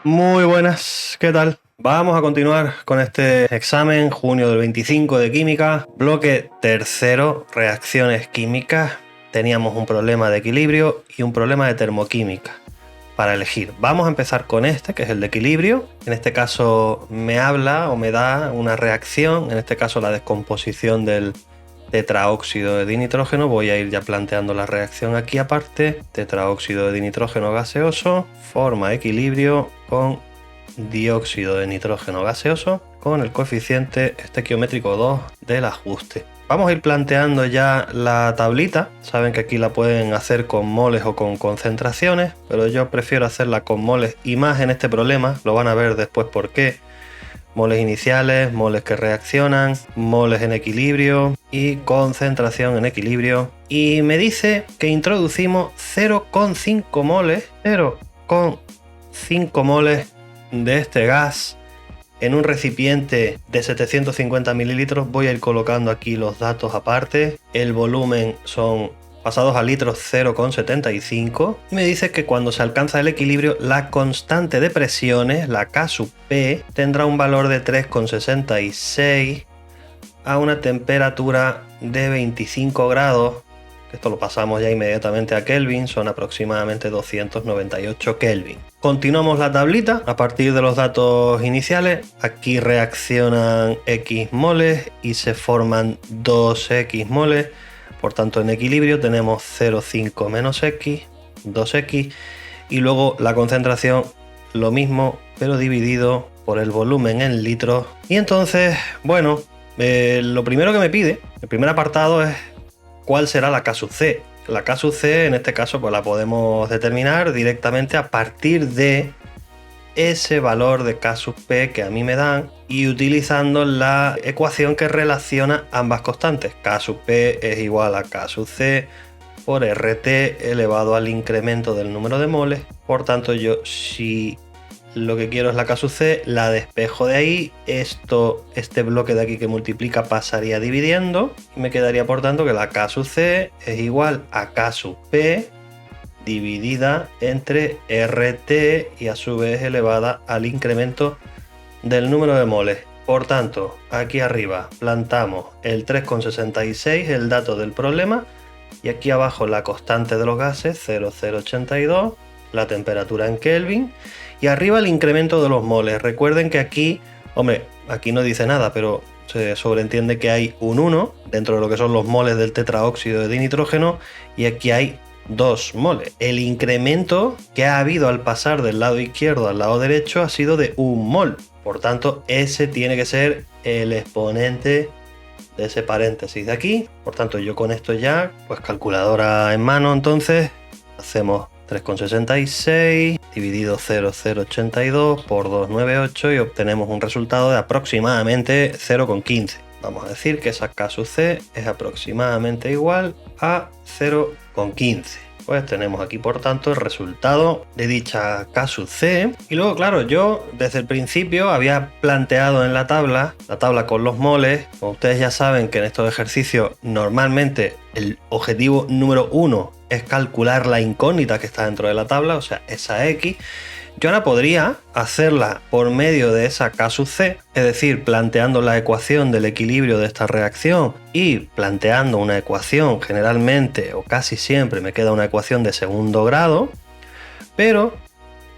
Muy buenas, ¿qué tal? Vamos a continuar con este examen, junio del 25 de química, bloque tercero, reacciones químicas. Teníamos un problema de equilibrio y un problema de termoquímica para elegir. Vamos a empezar con este, que es el de equilibrio. En este caso me habla o me da una reacción, en este caso la descomposición del tetraóxido de dinitrógeno. Voy a ir ya planteando la reacción aquí aparte. Tetraóxido de dinitrógeno gaseoso forma equilibrio con dióxido de nitrógeno gaseoso con el coeficiente estequiométrico 2 del ajuste. Vamos a ir planteando ya la tablita. Saben que aquí la pueden hacer con moles o con concentraciones, pero yo prefiero hacerla con moles y más en este problema. Lo van a ver después por qué. Moles iniciales, moles que reaccionan, moles en equilibrio y concentración en equilibrio. Y me dice que introducimos 0,5 moles de este gas en un recipiente de 750 mililitros. Voy a ir colocando aquí los datos aparte. El volumen son pasados a litros 0,75. Me dice que cuando se alcanza el equilibrio, la constante de presiones, la K sub P, tendrá un valor de 3,66 a una temperatura de 25 grados. Esto lo pasamos ya inmediatamente a Kelvin, son aproximadamente 298 Kelvin. Continuamos la tablita a partir de los datos iniciales. Aquí reaccionan X moles y se forman 2X moles. Por tanto, en equilibrio tenemos 0,5 menos X, 2X, y luego la concentración lo mismo, pero dividido por el volumen en litros. Y entonces, bueno, lo primero que me pide, el primer apartado es cuál será la K sub C. La K sub C en este caso pues la podemos determinar directamente a partir de ese valor de K sub P que a mí me dan y utilizando la ecuación que relaciona ambas constantes. K sub P es igual a K sub C por RT elevado al incremento del número de moles. Por tanto, yo si lo que quiero es la K sub C, la despejo de ahí. Este bloque de aquí que multiplica pasaría dividiendo y me quedaría por tanto que la K sub C es igual a K sub P dividida entre RT y a su vez elevada al incremento del número de moles. Por tanto, aquí arriba plantamos el 3,66, el dato del problema, y aquí abajo la constante de los gases, 0,082, la temperatura en Kelvin, y arriba el incremento de los moles. Recuerden que aquí, hombre, aquí no dice nada, pero se sobreentiende que hay un 1 dentro de lo que son los moles del tetraóxido de dinitrógeno, y aquí hay 2 moles. El incremento que ha habido al pasar del lado izquierdo al lado derecho ha sido de 1 mol. Por tanto, ese tiene que ser el exponente de ese paréntesis de aquí. Por tanto, yo con esto ya, pues calculadora en mano, entonces hacemos 3,66 dividido 0,082 por 298 y obtenemos un resultado de aproximadamente 0,15. Vamos a decir que esa K sub C es aproximadamente igual a 0,15. Pues tenemos aquí por tanto el resultado de dicha K sub C. Y luego, claro, yo desde el principio había planteado en la tabla con los moles. Como ustedes ya saben que en estos ejercicios normalmente el objetivo número 1 es calcular la incógnita que está dentro de la tabla, o sea, esa X. Yo ahora podría hacerla por medio de esa K sub C, es decir, planteando la ecuación del equilibrio de esta reacción y planteando una ecuación, generalmente o casi siempre me queda una ecuación de segundo grado, pero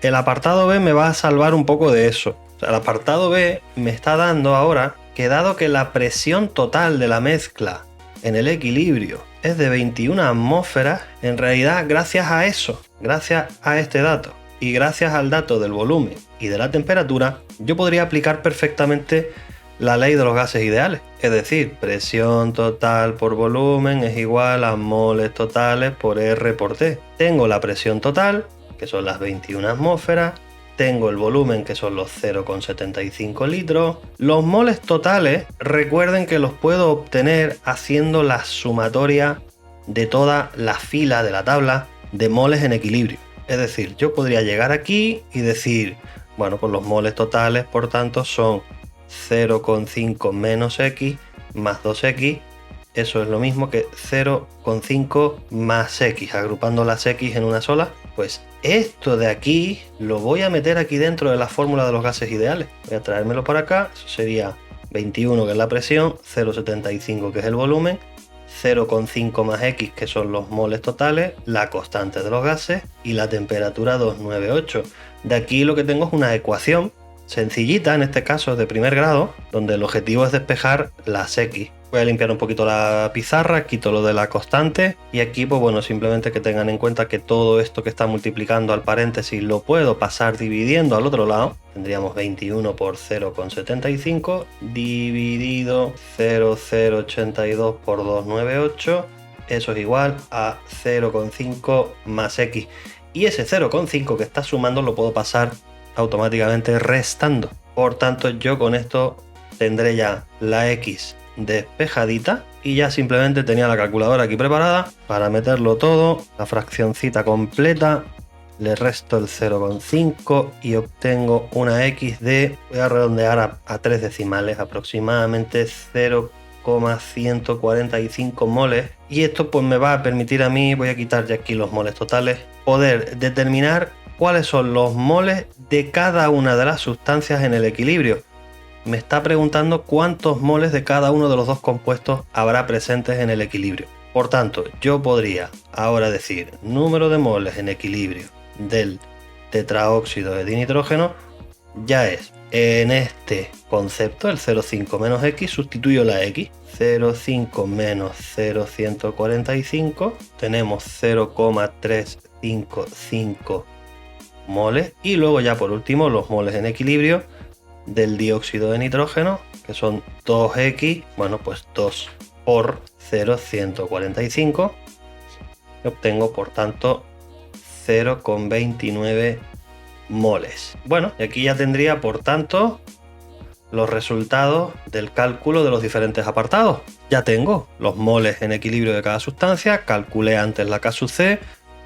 el apartado B me va a salvar un poco de eso. O sea, el apartado B me está dando ahora que dado que la presión total de la mezcla en el equilibrio es de 21 atmósferas, en realidad gracias a eso, gracias a este dato, y gracias al dato del volumen y de la temperatura, yo podría aplicar perfectamente la ley de los gases ideales. Es decir, presión total por volumen es igual a moles totales por R por T. Tengo la presión total, que son las 21 atmósferas. Tengo el volumen, que son los 0,75 litros. Los moles totales, recuerden que los puedo obtener haciendo la sumatoria de toda la fila de la tabla de moles en equilibrio. Es decir, yo podría llegar aquí y decir, bueno, pues los moles totales, por tanto, son 0,5 menos X más 2X eso es lo mismo que 0,5 más X, agrupando las X en una sola. Pues esto de aquí lo voy a meter aquí dentro de la fórmula de los gases ideales. Voy a traérmelo para acá, eso sería 21 que es la presión, 0,75 que es el volumen, 0,5 más X que son los moles totales, la constante de los gases y la temperatura 298. De aquí lo que tengo es una ecuación sencillita, en este caso de primer grado, donde el objetivo es despejar las X. Voy a limpiar un poquito la pizarra, quito lo de la constante y aquí pues bueno, simplemente que tengan en cuenta que todo esto que está multiplicando al paréntesis lo puedo pasar dividiendo al otro lado. Tendríamos 21 por 0,75 dividido 0,082 por 298. Eso es igual a 0,5 más X. Y ese 0,5 que está sumando lo puedo pasar automáticamente restando. Por tanto, yo con esto tendré ya la X despejadita y ya simplemente tenía la calculadora aquí preparada para meterlo todo, la fraccioncita completa, le resto el 0,5 y obtengo una X de, voy a redondear a 3 decimales, aproximadamente 0,145 moles, y esto pues me va a permitir a mí, voy a quitar ya aquí los moles totales, poder determinar cuáles son los moles de cada una de las sustancias en el equilibrio. Me está preguntando cuántos moles de cada uno de los dos compuestos habrá presentes en el equilibrio. Por tanto, yo podría ahora decir número de moles en equilibrio del tetraóxido de dinitrógeno ya es, en este concepto, el 0,5 menos X, sustituyo la X. 0,5 menos 0,145, tenemos 0,355 moles. Y luego ya por último los moles en equilibrio del dióxido de nitrógeno, que son 2X, bueno pues 2 por 0,145, y obtengo por tanto 0,29 moles. Bueno, y aquí ya tendría por tanto los resultados del cálculo de los diferentes apartados. Ya tengo los moles en equilibrio de cada sustancia, calculé antes la K sub C,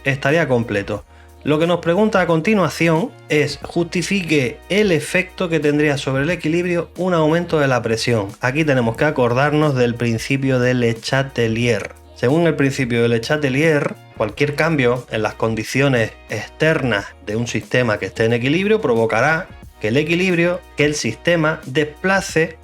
estaría completo. Lo que nos pregunta a continuación es justifique el efecto que tendría sobre el equilibrio un aumento de la presión. Aquí tenemos que acordarnos del principio de Le Chatelier. Según el principio de Le Chatelier, cualquier cambio en las condiciones externas de un sistema que esté en equilibrio provocará que el sistema desplace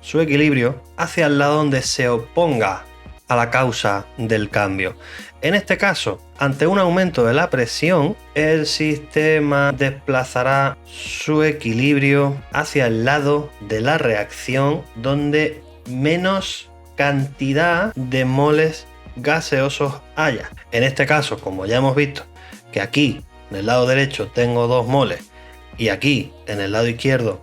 su equilibrio hacia el lado donde se oponga a la causa del cambio. En este caso, ante un aumento de la presión, el sistema desplazará su equilibrio hacia el lado de la reacción donde menos cantidad de moles gaseosos haya. En este caso, como ya hemos visto, que aquí en el lado derecho tengo 2 moles y aquí en el lado izquierdo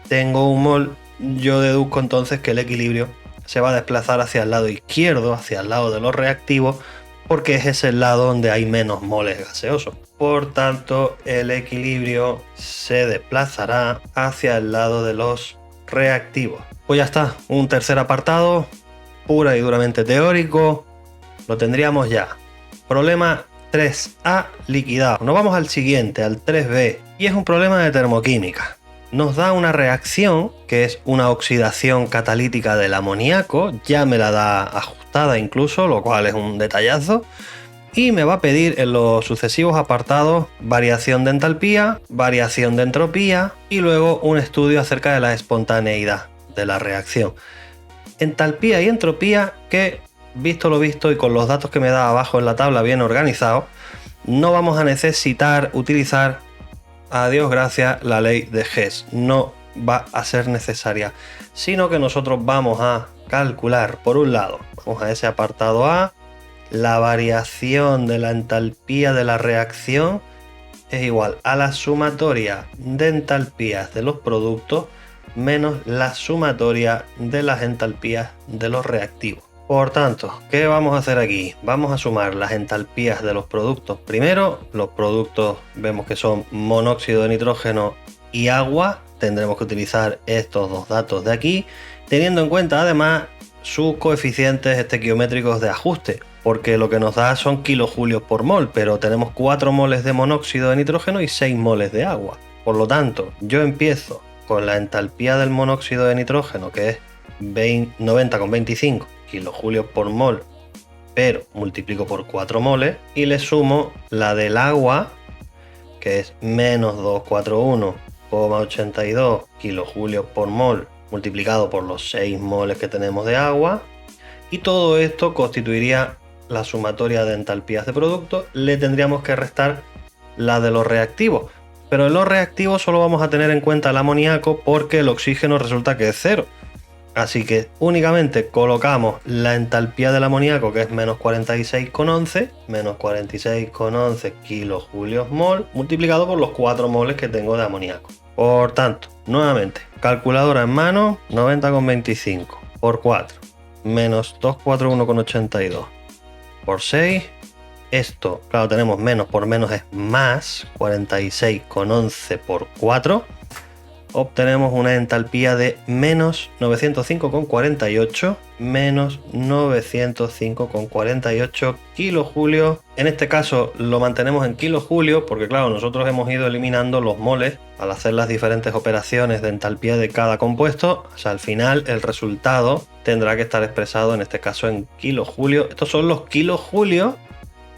tengo 1 mol, yo deduzco entonces que el equilibrio se va a desplazar hacia el lado izquierdo, hacia el lado de los reactivos, porque es el lado donde hay menos moles gaseosos. Por tanto, el equilibrio se desplazará hacia el lado de los reactivos. Pues ya está, un tercer apartado, pura y duramente teórico, lo tendríamos ya. Problema 3A liquidado. Nos vamos al siguiente, al 3B, y es un problema de termoquímica. Nos da una reacción que es una oxidación catalítica del amoníaco, ya me la da ajustada incluso, lo cual es un detallazo, y me va a pedir en los sucesivos apartados variación de entalpía, variación de entropía y luego un estudio acerca de la espontaneidad de la reacción. Entalpía y entropía que, visto lo visto y con los datos que me da abajo en la tabla bien organizados, no vamos a necesitar utilizar, a Dios gracias, la ley de Hess. No va a ser necesaria, sino que nosotros vamos a calcular, por un lado, vamos a ese apartado A, la variación de la entalpía de la reacción es igual a la sumatoria de entalpías de los productos menos la sumatoria de las entalpías de los reactivos. Por tanto, ¿qué vamos a hacer aquí? Vamos a sumar las entalpías de los productos. Primero, los productos vemos que son monóxido de nitrógeno y agua. Tendremos que utilizar estos dos datos de aquí, teniendo en cuenta además sus coeficientes estequiométricos de ajuste, porque lo que nos da son kilojulios por mol, pero tenemos 4 moles de monóxido de nitrógeno y 6 moles de agua. Por lo tanto, yo empiezo con la entalpía del monóxido de nitrógeno, que es 90,25 kilojulios por mol, pero multiplico por 4 moles y le sumo la del agua, que es menos 241,82 kilojulios por mol multiplicado por los 6 moles que tenemos de agua, y todo esto constituiría la sumatoria de entalpías de producto. Le tendríamos que restar la de los reactivos, pero en los reactivos solo vamos a tener en cuenta el amoníaco porque el oxígeno resulta que es cero. Así que únicamente colocamos la entalpía del amoníaco, que es menos 46,11 kilojulios mol, multiplicado por los 4 moles que tengo de amoníaco. Por tanto, nuevamente, calculadora en mano, 90,25 por 4, menos 241,82 por 6. Esto, claro, tenemos menos por menos es más, 46,11 por 4. Obtenemos una entalpía de menos 905,48, menos 905,48 kilojulios. En este caso lo mantenemos en kilojulios porque, claro, nosotros hemos ido eliminando los moles al hacer las diferentes operaciones de entalpía de cada compuesto. O sea, al final el resultado tendrá que estar expresado en este caso en kilojulios. Estos son los kilojulios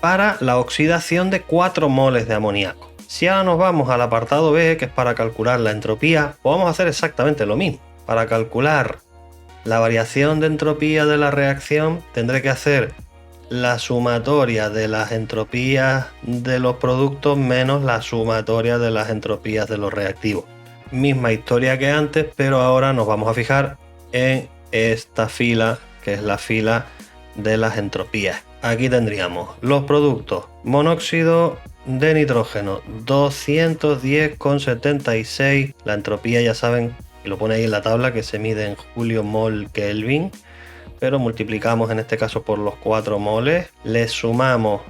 para la oxidación de 4 moles de amoníaco. Si ahora nos vamos al apartado B, que es para calcular la entropía, pues vamos a hacer exactamente lo mismo. Para calcular la variación de entropía de la reacción, tendré que hacer la sumatoria de las entropías de los productos menos la sumatoria de las entropías de los reactivos. Misma historia que antes, pero ahora nos vamos a fijar en esta fila, que es la fila de las entropías. Aquí tendríamos los productos: monóxido de nitrógeno 210,76, la entropía ya saben, y lo pone ahí en la tabla, que se mide en julio mol Kelvin, pero multiplicamos en este caso por los 4 moles, le sumamos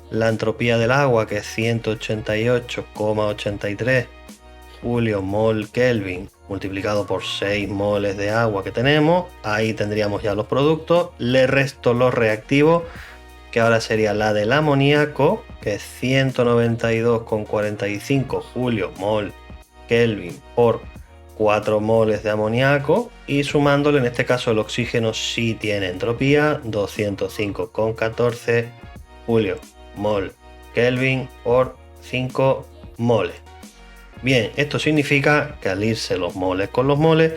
la entropía del agua, que es 188,83 julio mol Kelvin multiplicado por 6 moles de agua que tenemos. Ahí tendríamos ya los productos. Le resto los reactivos, que ahora sería la del amoníaco, que es 192,45 julio mol Kelvin por 4 moles de amoníaco, y sumándole en este caso el oxígeno sí tiene entropía, 205,14 julio mol Kelvin por 5 moles. Bien, esto significa que al irse los moles con los moles,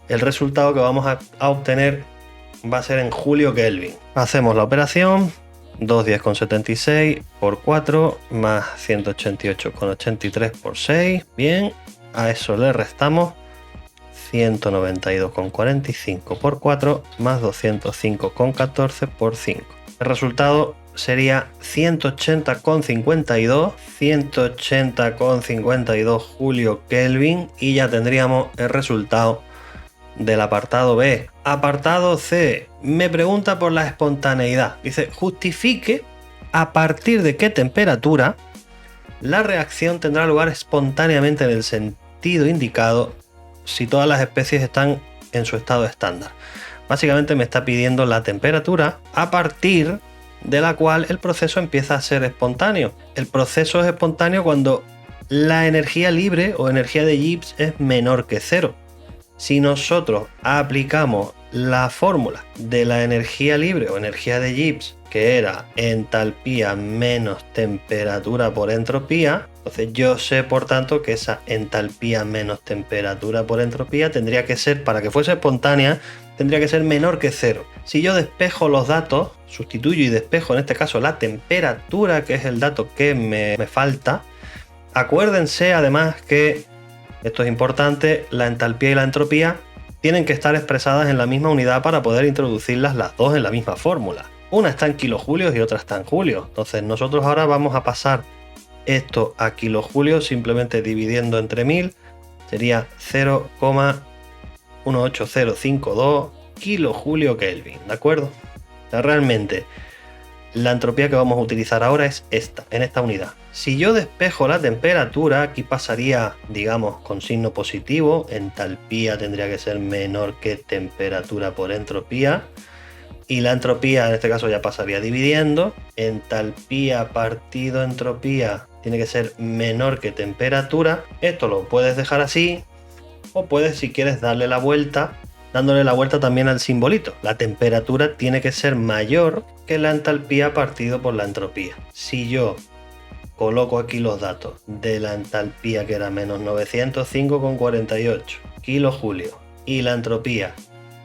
el resultado que vamos a obtener va a ser en julio Kelvin. Hacemos la operación: 210,76 por 4 más 188,83 por 6. Bien, a eso le restamos 192,45 por 4 más 205,14 por 5. El resultado sería 180,52 julio Kelvin, y ya tendríamos el resultado del apartado B. Apartado C, me pregunta por la espontaneidad. Dice, justifique a partir de qué temperatura la reacción tendrá lugar espontáneamente en el sentido indicado si todas las especies están en su estado estándar. Básicamente me está pidiendo la temperatura a partir de la cual el proceso empieza a ser espontáneo. El proceso es espontáneo cuando la energía libre o energía de Gibbs es menor que cero. Si nosotros aplicamos la fórmula de la energía libre o energía de Gibbs, que era entalpía menos temperatura por entropía, entonces yo sé por tanto que esa entalpía menos temperatura por entropía tendría que ser, para que fuese espontánea, tendría que ser menor que cero. Si yo despejo los datos, sustituyo y despejo en este caso la temperatura, que es el dato que me falta, acuérdense además que, esto es importante, la entalpía y la entropía tienen que estar expresadas en la misma unidad para poder introducirlas las dos en la misma fórmula. Una está en kilojulios y otra está en julios. Entonces nosotros ahora vamos a pasar esto a kilojulios simplemente dividiendo entre 1000. Sería 0,18052 kilojulio Kelvin, ¿de acuerdo? O sea, realmente la entropía que vamos a utilizar ahora es esta, en esta unidad. Si yo despejo la temperatura, aquí pasaría, digamos, con signo positivo. Entalpía tendría que ser menor que temperatura por entropía. Y la entropía, en este caso, ya pasaría dividiendo. Entalpía partido entropía tiene que ser menor que temperatura. Esto lo puedes dejar así, o puedes, si quieres, darle la vuelta dándole la vuelta también al simbolito. La temperatura tiene que ser mayor que la entalpía partido por la entropía. Si yo coloco aquí los datos de la entalpía, que era menos 905,48 kilojulios, y la entropía,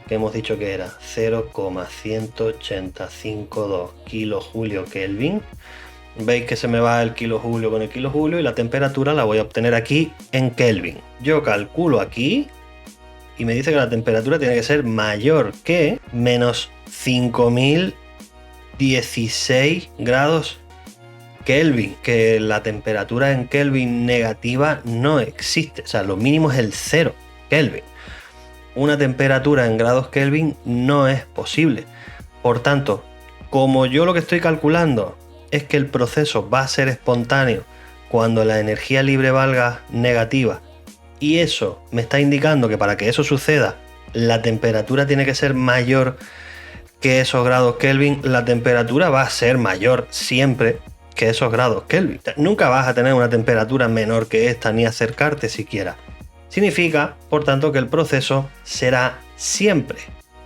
que hemos dicho que era 0,1852 kilojulio Kelvin, veis que se me va el kilojulio con el kilojulio y la temperatura la voy a obtener aquí en Kelvin. Yo calculo aquí y me dice que la temperatura tiene que ser mayor que menos 5016 grados Kelvin, que la temperatura en Kelvin negativa no existe, o sea, lo mínimo es el 0 Kelvin. Una temperatura en grados Kelvin no es posible. Por tanto, como yo lo que estoy calculando es que el proceso va a ser espontáneo cuando la energía libre valga negativa, y eso me está indicando que para que eso suceda la temperatura tiene que ser mayor que esos grados Kelvin, la temperatura va a ser mayor siempre que esos grados Kelvin. Nunca vas a tener una temperatura menor que esta ni acercarte siquiera. Significa, por tanto, que el proceso será siempre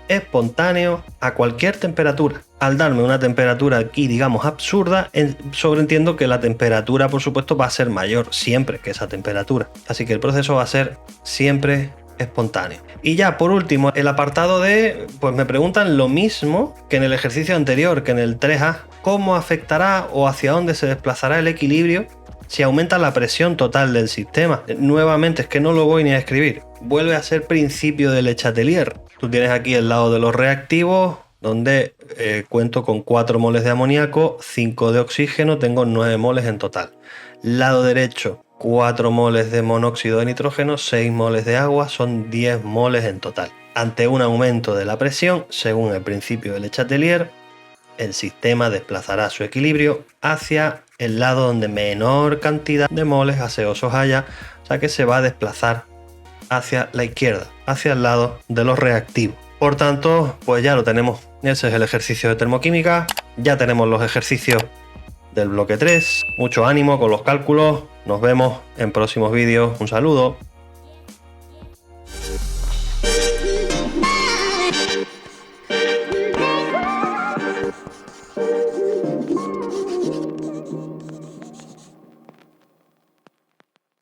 espontáneo a cualquier temperatura. Al darme una temperatura aquí, digamos, absurda, sobreentiendo que la temperatura, por supuesto, va a ser mayor siempre que esa temperatura. Así que el proceso va a ser siempre espontáneo. Y ya por último, el apartado de, pues me preguntan lo mismo que en el ejercicio anterior, que en el 3A, ¿cómo afectará o hacia dónde se desplazará el equilibrio si aumenta la presión total del sistema? Nuevamente, es que no lo voy ni a escribir. Vuelve a ser principio de Le Chatelier. Tú tienes aquí el lado de los reactivos, donde cuento con 4 moles de amoníaco, 5 de oxígeno, tengo 9 moles en total. Lado derecho, 4 moles de monóxido de nitrógeno, 6 moles de agua, son 10 moles en total. Ante un aumento de la presión, según el principio de Le Chatelier, el sistema desplazará su equilibrio hacia el lado donde menor cantidad de moles gaseosos haya, o sea que se va a desplazar hacia la izquierda, hacia el lado de los reactivos. Por tanto, pues ya lo tenemos. Ese es el ejercicio de termoquímica. Ya tenemos los ejercicios del bloque 3. Mucho ánimo con los cálculos. Nos vemos en próximos vídeos. Un saludo.